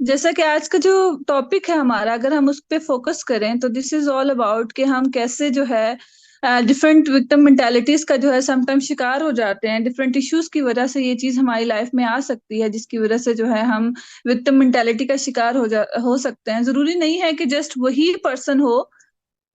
जैसा कि आज का जो टॉपिक है हमारा, अगर हम उस पे फोकस करें तो दिस इज ऑल अबाउट कि हम कैसे जो है डिफरेंट विक्टिम मेंटालिटीज का जो है समटाइम शिकार हो जाते हैं। डिफरेंट इश्यूज की वजह से ये चीज हमारी लाइफ में आ सकती है, जिसकी वजह से जो है हम विक्टिम मेंटालिटी का शिकार हो सकते हैं। जरूरी नहीं है कि जस्ट वही पर्सन हो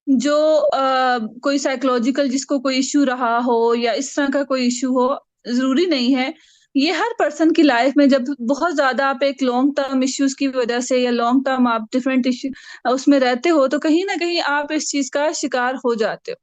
जो कोई साइकोलॉजिकल, जिसको कोई इश्यू रहा हो या इस तरह का कोई इश्यू हो। जरूरी नहीं है। ये हर पर्सन की लाइफ में जब बहुत ज्यादा आप एक लॉन्ग टर्म इश्यूज की वजह से या लॉन्ग टर्म आप डिफरेंट इश्यू उसमें रहते हो, तो कहीं ना कहीं आप इस चीज का शिकार हो जाते हो।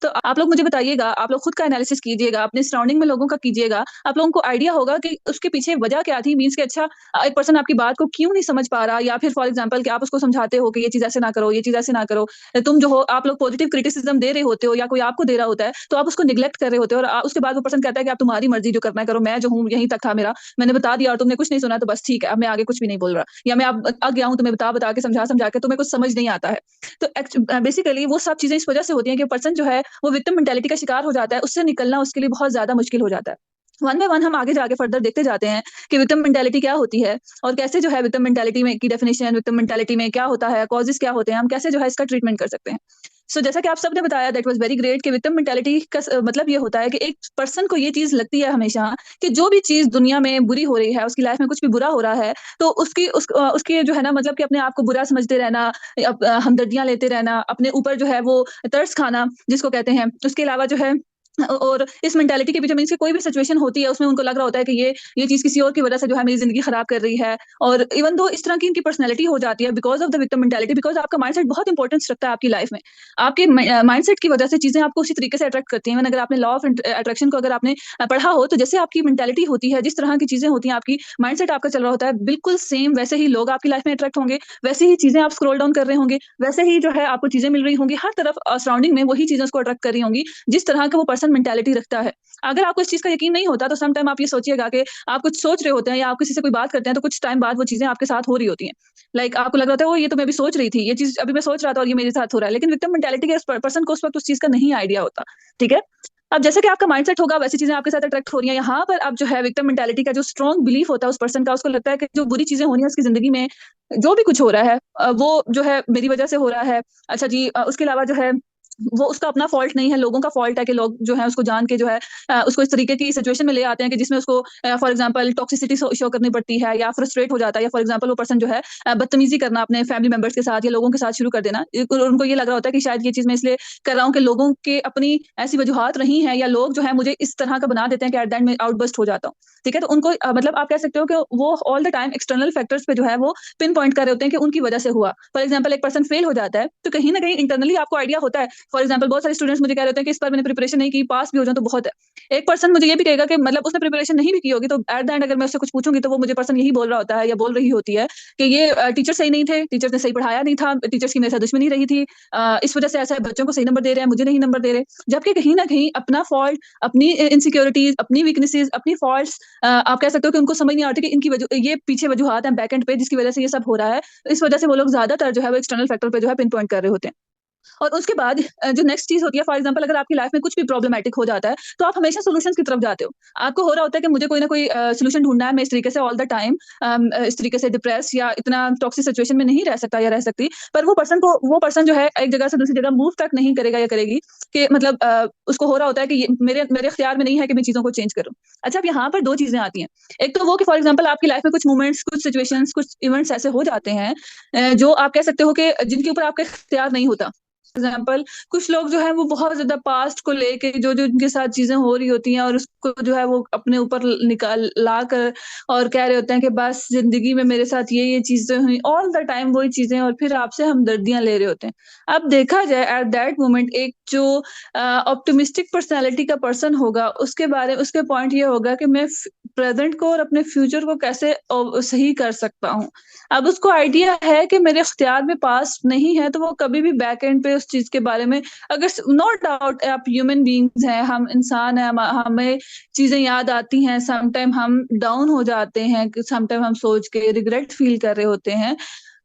तो आप लोग मुझे बताइएगा, आप लोग खुद का एनालिसिस कीजिएगा, अपने सराउंडिंग में लोगों का कीजिएगा। आप लोगों को आइडिया होगा कि उसके पीछे वजह क्या थी। मीन्स कि अच्छा, एक पर्सन आपकी बात को क्यों नहीं समझ पा रहा, या फिर फॉर एग्जांपल कि आप उसको समझाते हो कि ये चीज ऐसे ना करो, ये चीज ऐसे ना करो। तुम जो हो, आप लोग पॉजिटिव क्रिटिसिज्म दे रहे होते हो या कोई आपको दे रहा होता है, तो आप उसको निग्लेक्ट कर रहे होते हो, और उसके बाद वो पर्सन कहता है कि आप तुम्हारी मर्जी, जो करना है करो, मैं जो हूँ यहीं तक था मेरा, मैंने बता दिया और तुमने कुछ नहीं सुना, तो बस ठीक है, अब मैं आगे कुछ भी नहीं बोल रहा, या मैं अब आ गया हूँ तुम्हें बता बता के समझा समझा के, तुम्हें कुछ समझ नहीं आता है। तो बेसिकली वो सब चीजें इस वजह से होती हैं कि पर्सन जो है वो विक्टिम मेंटेलिटी का शिकार हो जाता है। उससे निकलना उसके लिए बहुत ज्यादा मुश्किल हो जाता है। वन बाय वन हम आगे जाके फर्दर देखते जाते हैं कि विक्टिम मेंटेलिटी क्या होती है, और कैसे जो है विक्टिम मेंटेलिटी में की डेफिनेशन, विक्टिम मेंटेलिटी में क्या होता है, कॉजेस क्या होते हैं, हम कैसे जो है इसका ट्रीटमेंट कर सकते हैं। जैसा कि आप सबने बताया, दैट वाज वेरी ग्रेट, कि विक्टिम मेंटेलिटी का मतलब ये होता है कि एक पर्सन को ये चीज लगती है हमेशा कि जो भी चीज दुनिया में बुरी हो रही है, उसकी लाइफ में कुछ भी बुरा हो रहा है, तो उसकी जो है ना, मतलब कि अपने आप को बुरा समझते रहना, हमदर्दियां लेते रहना, अपने ऊपर जो है वो तरस खाना जिसको कहते हैं। उसके अलावा जो है, और इस मेंटालिटी के पीछे मीन्स कि कोई भी सिचुएशन होती है उसमें उनको लग रहा होता है कि ये चीज किसी और की वजह से जो है मेरी जिंदगी खराब कर रही है। और इवन दो इस तरह की इनकी पर्सनैलिटी हो जाती है because of the victim mentality, because आपका माइंडसेट बहुत इंपॉर्टेंस रखता है आपकी लाइफ में। आपके माइंडसेट की वजह से चीजें आपको उसी तरीके से अट्रैक्ट करती हैं। अगर आपने लॉ ऑफ अट्रैक्शन को अगर आपने पढ़ा हो, तो जैसे आपकी मेंटालिटी होती है, जिस तरह की चीजें होती हैं, आपकी माइंडसेट आपका चल रहा होता है, बिल्कुल सेम वैसे ही लोग आपकी लाइफ में अट्रैक्ट होंगे, वैसे ही चीजें आप स्क्रॉल डाउन कर रहे होंगे, वैसे ही जो है आपको चीजें मिल रही होंगी, हर तरफ सराउंडिंग में वही चीजें उसको अट्रैक्ट कर रही होंगी जिस तरह का वो पर्सन मेंटालिटी रखता है। अगर आपको इस चीज का यकीन नहीं होता, तो सम टाइम आप ये सोचिएगा कि आप कुछ सोच रहे होते हैं या आप किसी से कोई बात करते हैं, तो कुछ टाइम बाद वो चीजें आपके साथ हो रही होती हैं। आपको लग रहा था, वो ये तो मैं अभी सोच रही थी, ये चीज अभी मैं सोच रहा था और ये मेरे साथ हो रहा है, लेकिन विक्टिम मेंटालिटी के पर्सन को उस वक्त उस चीज का नहीं आइडिया होता। ठीक है। अब जैसे कि आपका माइंडसेट होगा, वैसी चीजें आपके साथ अट्रैक्ट हो रही हैं। यहाँ पर अब जो है विक्टिम मेंटालिटी का जो स्ट्रॉन्ग बिलीफ होता है उस पर्सन का, उसको लगता है कि जो बुरी चीजें होनी है उसकी जिंदगी में, जो भी कुछ हो रहा है, वो जो है मेरी वजह से हो रहा है। अच्छा जी, उसके अलावा जो है वो उसका अपना फॉल्ट नहीं है, लोगों का फॉल्ट है कि लोग जो है उसको जान के जो है उसको इस तरीके की सिचुएशन में ले आते हैं कि जिसमें उसको फॉर एग्जांपल टॉक्सिसिटी शो करनी पड़ती है, या फ्रस्ट्रेट हो जाता है, या फॉर एग्जांपल वो पर्सन जो है बदतमीजी करना अपने फैमिली मेंबर्स के साथ या लोगों के साथ शुरू कर देना। उनको ये लग रहा होता है कि शायद ये चीज मैं इसलिए कर रहा हूँ कि लोगों के अपनी ऐसी वजूहत रही हैं, या लोग जो है मुझे इस तरह का बना देते हैं कि एट द एंड में आउटबस्ट हो जाता हूँ। ठीक है। तो उनको मतलब आप कह सकते हो कि वो all the time external factors पे जो है वो पिन पॉइंट कर रहे होते हैं कि उनकी वजह से हुआ। फॉर एग्जाम्पल एक पर्सन फेल हो जाता है, तो कहीं ना कहीं इंटरनली आपको आइडिया होता है। फॉर एग्जाम्पल बहुत सारे स्टूडेंट्स मुझे कह रहे होते हैं कि इस बार मैंने प्रिपरेशन नहीं की, पास भी हो जाऊं तो बहुत है। एक पर्सन मुझे ये भी कहेगा कि मतलब उसने प्रिपरेशन नहीं भी की होगी, तो एट द एंड अगर मैं उससे कुछ पूछूंगी तो वो मुझे पर्सन यही बोल रहा होता है या बोल रही होती है कि ये टीचर सही नहीं थे, टीचर्स ने सही पढ़ाया नहीं था, टीचर्स की मेरे साथ दुश्मनी रही थी, इस वजह से ऐसा है, बच्चों को सही नंबर दे रहे हैं, मुझे नहीं नंबर दे रहे। जबकि कहीं ना कहीं अपना फॉल्ट, अपनी इनसिक्योरिटीज, अपनी वीकनेसेस, अपनी फॉल्ट्स, आप कह सकते हो कि उनको समझ नहीं आती कि इनकी वजह, ये पीछे वजूहत है बैक एंड पे जिसकी वजह से ये सब हो रहा है। इस वजह से वो लोग ज्यादातर जो है वो एक्सटर्नल फैक्टर पे जो है पिन पॉइंट कर रहे होते हैं। और उसके बाद जो नेक्स्ट चीज होती है, फॉर एग्जांपल अगर आपकी लाइफ में कुछ भी प्रॉब्लमेटिक हो जाता है, तो आप हमेशा सॉल्यूशंस की तरफ जाते हो। आपको हो रहा होता है कि मुझे कोई ना कोई सॉल्यूशन ढूंढना है, मैं इस तरीके से ऑल द टाइम इस तरीके से डिप्रेस या इतना टॉक्सिक सिचुएशन में नहीं रह सकता या रह सकती। पर वो पर्सन जो है एक जगह से दूसरी जगह मूव तक नहीं करेगा या करेगी, कि मतलब उसको हो रहा होता है कि मेरे मेरे इख्तियार में नहीं है कि मैं चीजों को चेंज करूँ। अच्छा, अब यहाँ पर दो चीजें आती हैं। एक तो वो कि फॉर एग्जाम्पल आपकी लाइफ में कुछ मूवमेंट्स, कुछ सिचुएशंस, कुछ इवेंट्स ऐसे हो जाते हैं जो आप कह सकते हो कि जिनके ऊपर आपका इख्तियार नहीं होता। एग्जाम्पल, कुछ लोग जो है वो बहुत ज्यादा पास्ट को लेके जो जो उनके साथ चीजें हो रही होती हैं, और उसको जो है वो अपने ऊपर निकाल ला कर और कह रहे होते हैं कि बस जिंदगी में मेरे साथ ये चीजें हुई, ऑल द टाइम वही चीजें, और फिर आपसे हमदर्दियां ले रहे होते हैं। अब देखा जाए एट दैट मोमेंट, एक जो ऑप्टिमिस्टिक पर्सनैलिटी का पर्सन होगा, उसके पॉइंट ये होगा कि मैं प्रेजेंट को और अपने फ्यूचर को कैसे सही कर सकता हूँ। अब उसको आइडिया है कि मेरे इख्तियार में पास नहीं है, तो वो कभी भी बैक एंड पे उस चीज के बारे में, अगर नो डाउट आप ह्यूमन बीइंग्स हैं, हम इंसान हैं, हमें चीजें याद आती हैं, समटाइम हम डाउन हो जाते हैं, समटाइम हम सोच के रिग्रेट फील कर रहे होते हैं।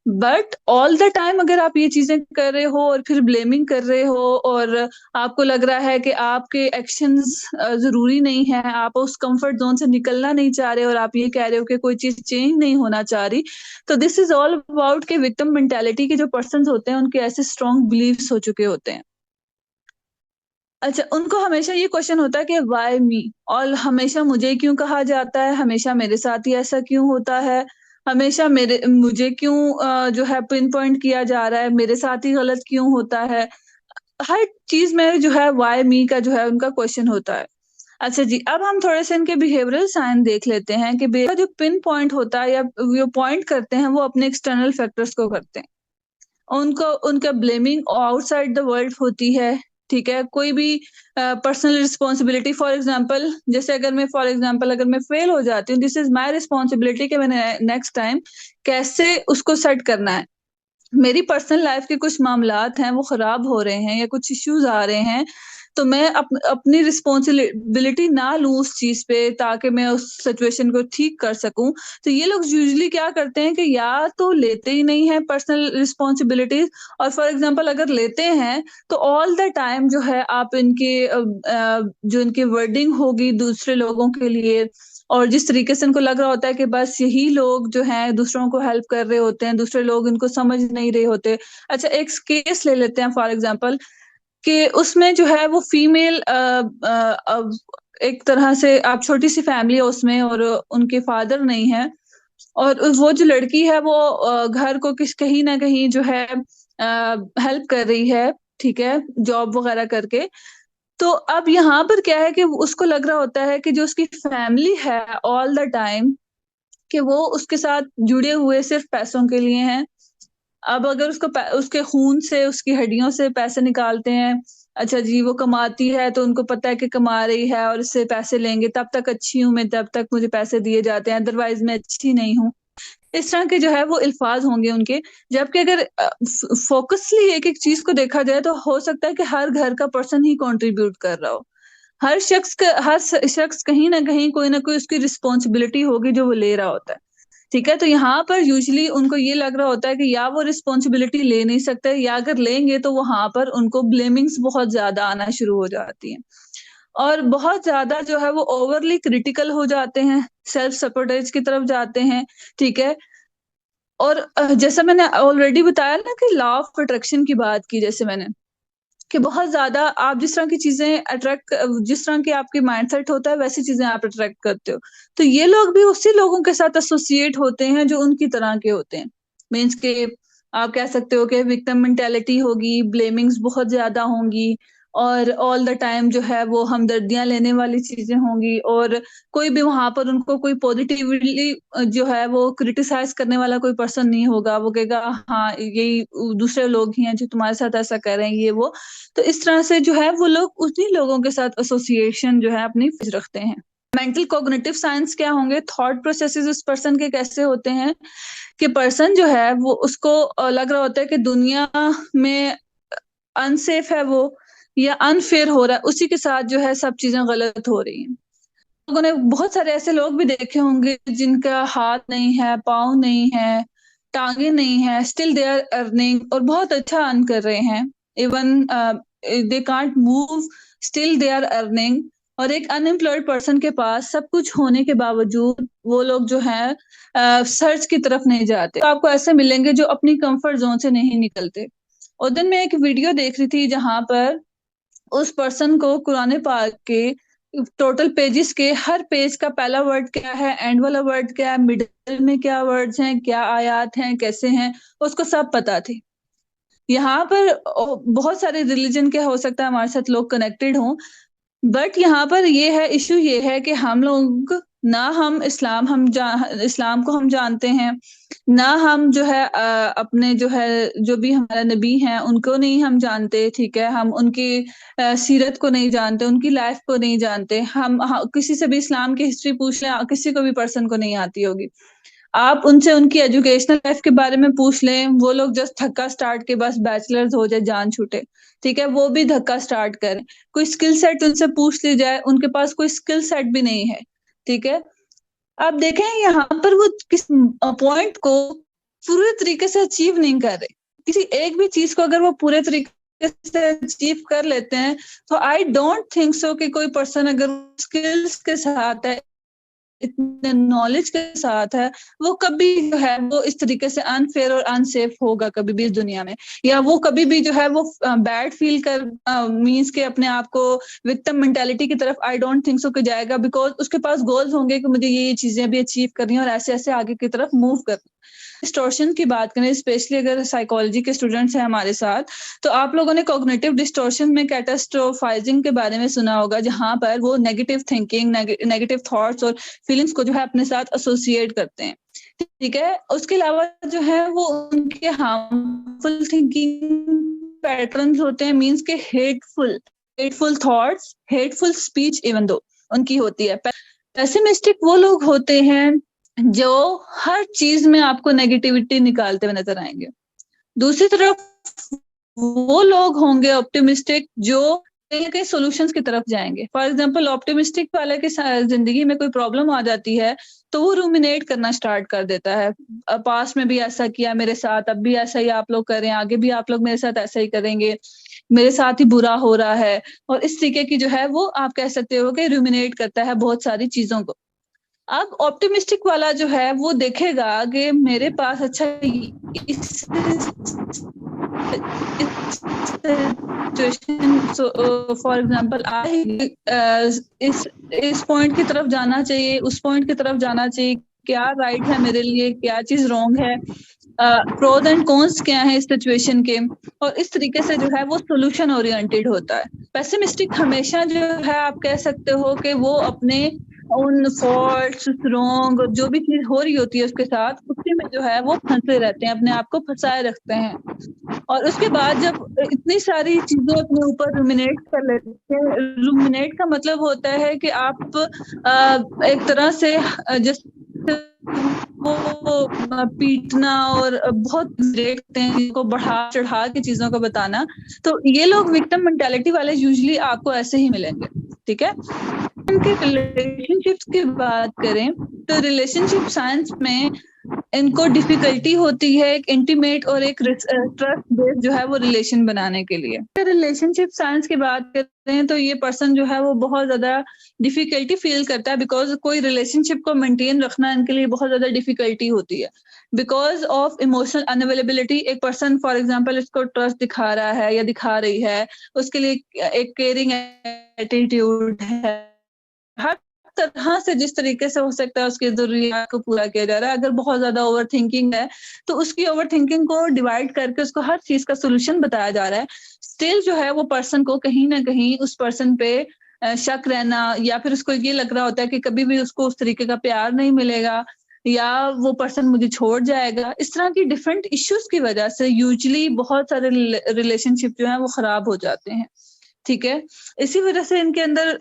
बट ऑल द टाइम अगर आप ये चीजें कर रहे हो और फिर ब्लेमिंग कर रहे हो, और आपको लग रहा है कि आपके एक्शंस जरूरी नहीं है, आप उस कंफर्ट जोन से निकलना नहीं चाह रहे और आप ये कह रहे हो कि कोई चीज चेंज नहीं होना चाह रही, तो दिस इज ऑल अबाउट कि विक्टिम मेंटेलिटी के जो पर्सन होते हैं उनके ऐसे स्ट्रॉन्ग बिलीव्स हो चुके होते हैं। अच्छा, उनको हमेशा ये क्वेश्चन होता है कि वाई मी, और हमेशा मुझे क्यों कहा जाता है, हमेशा मेरे साथ ही ऐसा क्यों होता है, हमेशा मेरे मुझे क्यों जो है पिन पॉइंट किया जा रहा है, मेरे साथ ही गलत क्यों होता है। हर चीज में जो है वाई मी का जो है उनका क्वेश्चन होता है। अच्छा जी, अब हम थोड़े से इनके बिहेवियरल साइन देख लेते हैं कि जो पिन पॉइंट होता है या जो पॉइंट करते हैं वो अपने एक्सटर्नल फैक्टर्स को करते हैं। उनको उनका ब्लेमिंग आउटसाइड द वर्ल्ड होती है। ठीक है, कोई भी पर्सनल रिस्पॉन्सिबिलिटी, फॉर एग्जांपल जैसे अगर मैं फॉर एग्जांपल अगर मैं फेल हो जाती हूँ, दिस इज माय रिस्पॉन्सिबिलिटी कि मैंने नेक्स्ट टाइम कैसे उसको सेट करना है। मेरी पर्सनल लाइफ के कुछ मामलात हैं वो खराब हो रहे हैं या कुछ इश्यूज आ रहे हैं, तो मैं अपनी रिस्पॉन्सिबिलिटी ना लूं उस चीज पे ताकि मैं उस सिचुएशन को ठीक कर सकूं। तो ये लोग यूजुअली क्या करते हैं कि या तो लेते ही नहीं है पर्सनल रिस्पॉन्सिबिलिटीज, और फॉर एग्जांपल अगर लेते हैं तो ऑल द टाइम जो है आप इनके जो इनकी वर्डिंग होगी दूसरे लोगों के लिए, और जिस तरीके से उनको लग रहा होता है कि बस यही लोग जो हैं दूसरों को हेल्प कर रहे होते हैं, दूसरे लोग इनको समझ नहीं रहे होते। अच्छा, एक केस ले लेते हैं फॉर एग्जांपल कि उसमें जो है वो फीमेल एक तरह से आप छोटी सी फैमिली है उसमें और उनके फादर नहीं है, और वो जो लड़की है वो घर को कहीं ना कहीं जो है हेल्प कर रही है, ठीक है, जॉब वगैरह करके। तो अब यहाँ पर क्या है कि उसको लग रहा होता है कि जो उसकी फैमिली है ऑल द टाइम कि वो उसके साथ जुड़े हुए सिर्फ पैसों के लिए हैं। अब अगर उसके खून से उसकी हड्डियों से पैसे निकालते हैं, अच्छा जी वो कमाती है तो उनको पता है कि कमा रही है और इससे पैसे लेंगे, तब तक अच्छी हूं मैं, तब तक मुझे पैसे दिए जाते हैं, अदरवाइज मैं अच्छी नहीं हूँ। इस तरह के जो है वो अल्फाज होंगे उनके। जबकि अगर फोकसली एक एक चीज को देखा जाए तो हो सकता है कि हर घर का पर्सन ही कंट्रीब्यूट कर रहा हो। हर शख्स कहीं ना कोई उसकी रिस्पॉन्सिबिलिटी होगी जो वो ले रहा होता है। ठीक है, तो यहाँ पर यूजली उनको ये लग रहा होता है कि या वो रिस्पॉन्सिबिलिटी ले नहीं सकते, या अगर लेंगे तो वहां पर उनको ब्लेमिंग्स बहुत ज्यादा आना शुरू हो जाती हैं, और बहुत ज्यादा जो है वो ओवरली क्रिटिकल हो जाते हैं, सेल्फ सपोर्टेज की तरफ जाते हैं। ठीक है, और जैसा मैंने ऑलरेडी बताया ना कि लॉ ऑफ अट्रैक्शन की बात की, जैसे मैंने कि बहुत ज्यादा आप जिस तरह की चीजें अट्रैक्ट, जिस तरह की आपकी माइंडसेट होता है वैसी चीजें आप अट्रैक्ट करते हो। तो ये लोग भी उसी लोगों के साथ एसोसिएट होते हैं जो उनकी तरह के होते हैं। मीन्स के आप कह सकते हो कि विक्टिम मेंटेलिटी होगी, ब्लेमिंग्स बहुत ज्यादा होंगी, और ऑल द टाइम जो है वो हमदर्दियां लेने वाली चीजें होंगी, और कोई भी वहां पर उनको कोई पॉजिटिवली जो है वो क्रिटिसाइज करने वाला कोई पर्सन नहीं होगा। वो कहेगा हाँ यही दूसरे लोग ही हैं जो तुम्हारे साथ ऐसा कर रहे हैं, ये वो। तो इस तरह से जो है वो लोग उन्हीं लोगों के साथ एसोसिएशन जो है अपनी रखते हैं। मेंटल कोग्निटिव साइंस क्या होंगे, थॉट प्रोसेसेस उस पर्सन के कैसे होते हैं कि पर्सन जो है वो उसको लग रहा होता है कि दुनिया में अनसेफ है वो, या अनफेयर हो रहा है, उसी के साथ जो है सब चीजें गलत हो रही हैं। लोगों ने बहुत सारे ऐसे लोग भी देखे होंगे जिनका हाथ नहीं है, पाँव नहीं है, टांगे नहीं है, स्टिल दे आर अर्निंग और बहुत अच्छा अर्न कर रहे हैं। Even they can't move, still they are earning. और एक अनएम्प्लॉयड पर्सन के पास सब कुछ होने के बावजूद वो लोग जो है सर्च की तरफ नहीं जाते। तो आपको ऐसे मिलेंगे जो अपनी कंफर्ट जोन से नहीं निकलते। उस दिन मैं एक वीडियो देख रही थी जहां पर उस पर्सन को कुरान पाक के टोटल पेजेस के हर पेज का पहला वर्ड क्या है, एंड वाला वर्ड क्या है, मिडिल में क्या वर्ड्स हैं, क्या आयात हैं, कैसे हैं, उसको सब पता थी। यहाँ पर बहुत सारे रिलीजन के हो सकता है हमारे साथ लोग कनेक्टेड हों, बट यहाँ पर ये है, इशू ये है कि हम लोग ना हम इस्लाम को हम जानते हैं, ना हम जो है अपने जो है जो भी हमारा नबी हैं उनको नहीं हम जानते। ठीक है, हम उनकी सीरत को नहीं जानते, उनकी लाइफ को नहीं जानते। किसी से भी इस्लाम की हिस्ट्री पूछ लें, किसी को भी पर्सन को नहीं आती होगी। आप उनसे उनकी एजुकेशनल लाइफ के बारे में पूछ लें, वो लोग जस्ट धक्का स्टार्ट के बस बैचलर्स हो जाए जान छूटे। ठीक है, वो भी धक्का स्टार्ट करें। कोई स्किल सेट उनसे पूछ ली जाए, उनके पास कोई स्किल सेट भी नहीं है। ठीक है, आप देखें यहाँ पर वो किस पॉइंट को पूरे तरीके से अचीव नहीं कर रहे। किसी एक भी चीज को अगर वो पूरे तरीके से अचीव कर लेते हैं, तो आई डोंट थिंक सो कि कोई पर्सन अगर स्किल्स के साथ है, इतने नॉलेज के साथ है, वो कभी जो है वो इस तरीके से अनफेयर और अनसेफ होगा कभी भी इस दुनिया में, या वो कभी भी जो है वो बैड फील कर मींस के अपने आप को विक्टिम मेंटालिटी की तरफ आई डोंट थिंक सो कि जाएगा, बिकॉज उसके पास गोल्स होंगे कि मुझे ये चीजें भी अचीव करनी है और ऐसे ऐसे आगे की तरफ मूव करना। डिस्टॉर्शन की बात करें, स्पेशली अगर साइकोलॉजी के स्टूडेंट्स हैं हमारे साथ, तो आप लोगों ने कॉग्निटिव डिस्टॉर्शन में कैटास्ट्रोफाइजिंग के बारे में सुना होगा, जहां पर वो नेगेटिव थिंकिंग, नेगेटिव थॉट्स और फीलिंग्स को जो है अपने साथ एसोसिएट करते हैं। ठीक है, उसके अलावा जो है वो उनके हार्मफुल थिंकिंग पैटर्न्स होते हैं, मींस के hateful thoughts, hateful speech even though उनकी होती है। पेसिमिस्टिक वो लोग होते हैं जो हर चीज में आपको नेगेटिविटी निकालते हुए नजर आएंगे। दूसरी तरफ वो लोग होंगे ऑप्टिमिस्टिक, जो कहीं ना कहीं सॉल्यूशंस की तरफ जाएंगे। फॉर एग्जांपल, ऑप्टिमिस्टिक वाले की जिंदगी में कोई प्रॉब्लम आ जाती है तो वो रूमिनेट करना स्टार्ट कर देता है, पास्ट में भी ऐसा किया मेरे साथ, अब भी ऐसा ही आप लोग करें, आगे भी आप लोग मेरे साथ ऐसा ही करेंगे, मेरे साथ ही बुरा हो रहा है। और इस तरीके की जो है वो आप कह सकते हो कि रूमिनेट करता है बहुत सारी चीजों को। अब ऑप्टिमिस्टिक वाला जो है वो देखेगा कि मेरे पास अच्छा इस फॉर एग्जाम्पल इस पॉइंट की तरफ जाना चाहिए, उस पॉइंट की तरफ जाना चाहिए, क्या राइट है मेरे लिए, क्या चीज रॉन्ग है, प्रोज एंड कॉन्स क्या है इस सिचुएशन के, और इस तरीके से जो है वो सोल्यूशन ओरिएंटेड होता है। पेसिमिस्टिक हमेशा जो है आप कह सकते हो कि वो अपने उन फॉल्ट्स, रॉन्ग, जो भी चीज हो रही होती है उसके साथ, उसी में जो है वो फंसे रहते हैं, अपने आप को फंसाए रखते हैं। और उसके बाद जब इतनी सारी चीजें अपने ऊपर रूमिनेट कर लेते हैं, रूमिनेट का मतलब होता है कि आप एक तरह से जैसे वो पीटना और बहुत देखते हैं को बढ़ा चढ़ा के चीजों को बताना, तो ये लोग विक्टिम मेंटालिटी वाले यूजुअली आपको ऐसे ही मिलेंगे। ठीक है, उनके रिलेशनशिप्स की बात करें तो रिलेशनशिप साइंस में इनको डिफिकल्टी होती है एक इंटीमेट और एक ट्रस्ट बेस्ड जो है वो रिलेशन बनाने के लिए। रिलेशनशिप साइंस की बात करते हैं तो ये पर्सन जो है वो बहुत ज्यादा डिफिकल्टी फील करता है, बिकॉज कोई रिलेशनशिप को मेंटेन रखना इनके लिए बहुत ज्यादा डिफिकल्टी होती है बिकॉज ऑफ इमोशनल अनअवेलेबिलिटी। एक पर्सन फॉर एग्जाम्पल इसको ट्रस्ट दिखा रहा है या दिखा रही है, उसके लिए एक केयरिंग एटीट्यूड है, हर तरह से जिस तरीके से हो सकता है उसकी जरूरियात को पूरा किया जा रहा है। अगर बहुत ज्यादा ओवर थिंकिंग है तो उसकी ओवर थिंकिंग को डिवाइड करके उसको हर चीज का सोल्यूशन बताया जा रहा है। स्टिल जो है वो पर्सन को कहीं ना कहीं उस पर्सन पे शक रहना, या फिर उसको ये लग रहा होता है कि कभी भी उसको उस तरीके का प्यार नहीं मिलेगा, या वो पर्सन मुझे छोड़ जाएगा। इस तरह की डिफरेंट इश्यूज की वजह से यूजुअली बहुत सारे रिलेशनशिप जो है वो खराब हो जाते हैं। ठीक है, इसी वजह से इनके अंदर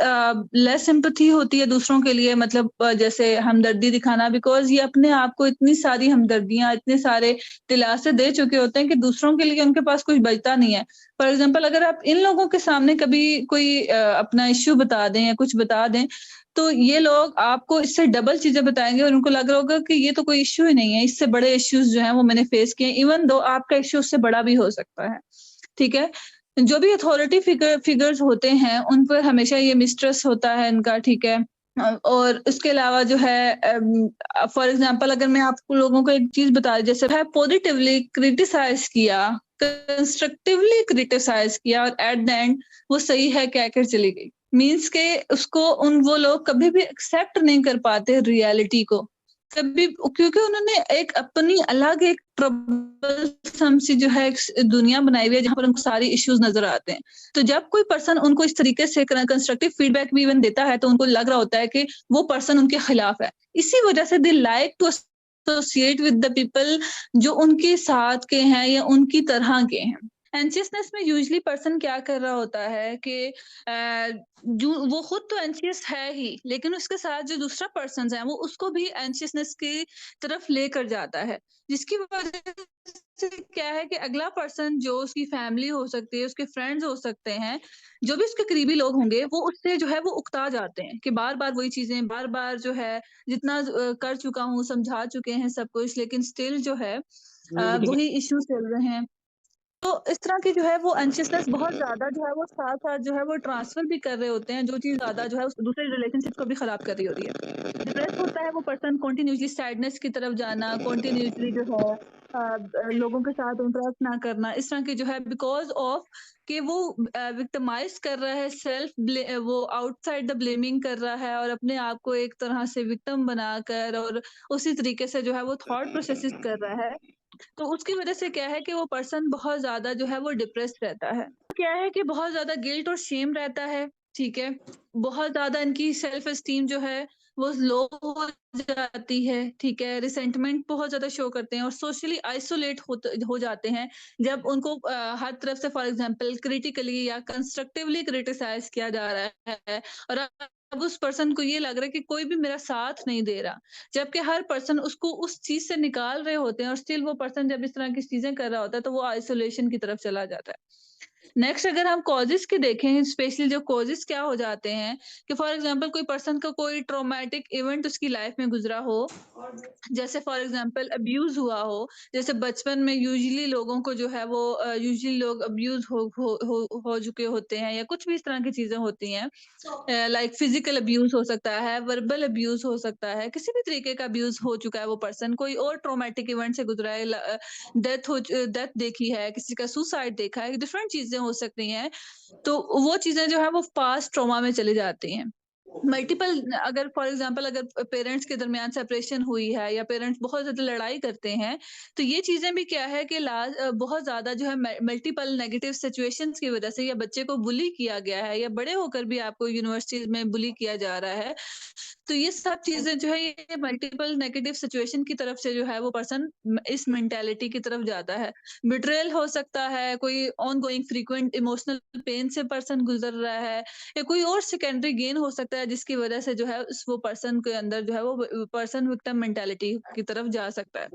लेस सिंपैथी होती है दूसरों के लिए, मतलब जैसे हमदर्दी दिखाना, बिकॉज ये अपने आप को इतनी सारी हमदर्दियां, इतने सारे दिलासे दे चुके होते हैं कि दूसरों के लिए उनके पास कुछ बचता नहीं है। फॉर एग्जाम्पल, अगर आप इन लोगों के सामने कभी कोई अपना इश्यू बता दें या कुछ बता दें, तो ये लोग आपको इससे डबल चीजें बताएंगे और उनको लग रहा होगा कि ये तो कोई इश्यू ही नहीं है, इससे बड़े इश्यूज जो है वो मैंने फेस किए, इवन दो आपका इश्यू उससे बड़ा भी हो सकता है। ठीक है, जो भी अथॉरिटी फिगर्स होते हैं उन पर हमेशा ये मिस्ट्रस्ट होता है इनका। ठीक है, और उसके अलावा जो है फॉर एग्जांपल अगर मैं आपको लोगों को एक चीज बता, जैसे है पॉजिटिवली क्रिटिसाइज किया, कंस्ट्रक्टिवली क्रिटिसाइज किया और एट द एंड वो सही है कहकर चली गई, मीन्स के उसको वो लोग कभी भी एक्सेप्ट नहीं कर पाते रियलिटी को कभी, क्योंकि उन्होंने एक अपनी अलग एक ट्रबल सी जो है एक दुनिया बनाई हुई है जहां पर उनको सारे इश्यूज नजर आते हैं। तो जब कोई पर्सन उनको इस तरीके से कंस्ट्रक्टिव फीडबैक भी इवन देता है तो उनको लग रहा होता है कि वो पर्सन उनके खिलाफ है। इसी वजह से they like to associate with the people जो उनके साथ के हैं या उनकी तरह के हैं। एंशियसनेस में यूजुअली पर्सन क्या कर रहा होता है कि जो वो खुद तो एंशियस है ही, लेकिन उसके साथ जो दूसरा पर्सन है वो उसको भी एंशियसनेस की तरफ लेकर जाता है, जिसकी वजह से क्या है कि अगला पर्सन जो उसकी फैमिली हो सकती है, उसके फ्रेंड्स हो सकते हैं, जो भी उसके करीबी लोग होंगे, वो उससे जो है वो उकता जाते हैं कि बार बार वही चीजें, बार बार जो है जितना कर चुका हूँ, समझा चुके हैं सब कुछ, लेकिन स्टिल जो है वही इश्यूज चल रहे हैं। तो इस तरह की जो है वो एंशियसनेस बहुत ज़्यादा जो है वो साथ-साथ जो है वो ट्रांसफ़र भी कर रहे होते हैं, जो चीज़ ज़्यादा जो है उस दूसरे रिलेशनशिप को भी ख़राब कर रही होती है। डिप्रेस होता है वो पर्सन, कंटीन्यूअसली सैडनेस की तरफ जाना, कंटीन्यूअसली जो है लोगों के साथ इंटरैक्ट ना करना, इस तरह की जो है बिकॉज़ ऑफ कि वो विक्टिमाइज़ कर रहा है, वो आउटसाइड द ब्लेमिंग कर रहा है और अपने आप को एक तरह से विक्टिम बनाकर और उसी तरीके से जो है वो थॉट प्रोसेसेस कर रहा है। तो उसकी वजह से क्या है कि वो पर्सन बहुत ज़्यादा जो है वो डिप्रेस्ड रहता है। क्या है कि बहुत ज़्यादा गिल्ट और शेम रहता है, ठीक है? बहुत ज़्यादा इनकी सेल्फ एस्टीम जो है वो लो हो जाती है, ठीक है? रिसेंटमेंट बहुत ज़्यादा शो करते हैं और सोशली आइसोलेट हो जाते हैं जब उनको हर तरफ से फॉर एग्ज़ाम्पल क्रिटिकली या कंस्ट्रक्टिवली क्रिटिसाइज़ किया जा रहा है और अब उस पर्सन को ये लग रहा है कि कोई भी मेरा साथ नहीं दे रहा। जबकि हर पर्सन उसको उस चीज़ से निकाल रहे होते हैं और स्टिल वो पर्सन जब इस तरह की चीज़ें कर रहा होता है, तो वो आइसोलेशन की तरफ चला जाता है। नेक्स्ट अगर हम कॉजेज़ की देखें, स्पेशली जो कॉजेज़ क्या हो जाते हैं कि फॉर एग्ज़ाम्पल कोई पर्सन का कोई ट्रॉमेटिक इवेंट उसकी लाइफ़ में गुज़रा हो, जैसे फॉर एग्ज़ाम्पल अब्यूज़ हुआ हो, जैसे बचपन में यूजुअली लोगों को जो है वो यूजुअली लोग अब्यूज़ हो चुके होते हैं या कुछ भी इस तरह की चीज़ें होती हैं। लाइक फिजिकल अब्यूज़ हो सकता है, वर्बल अब्यूज़ हो सकता है, किसी भी तरीके का अब्यूज़ हो चुका है वो पर्सन, कोई और ट्रॉमेटिक इवेंट से गुज़रा है, डेथ देखी है, किसी का सुसाइड देखा है, डिफरेंट चीज़ें हो सकती हैं। तो वो चीज़ें जो है वो पास्ट ट्रॉमा में चली जाती हैं। मल्टीपल अगर फॉर एग्जांपल अगर पेरेंट्स के दरमियान सेपरेशन हुई है या पेरेंट्स बहुत ज़्यादा लड़ाई करते हैं, तो ये चीज़ें भी क्या है कि बहुत ज़्यादा जो है मल्टीपल नेगेटिव सिचुएशंस की वज़ह से या बच्चे को बुली किया गया है या बड़े होकर भी आपको यूनिवर्सिटीज़ में बुली किया जा रहा है। तो ये सब चीज़ें जो है ये मल्टीपल नेगेटिव सिचुएशन की तरफ से जो है वो पर्सन इस मेंटालिटी की तरफ जाता है। बिट्रेयल हो सकता है, कोई ऑनगोइंग फ्रीक्वेंट इमोशनल पेन से पर्सन गुज़र रहा है या कोई और सेकेंडरी गेन हो सकता है जिसकी वजह से जो है उस वो पर्सन के अंदर जो है वो पर्सन विक्टिम मेंटालिटी की तरफ जा सकता है।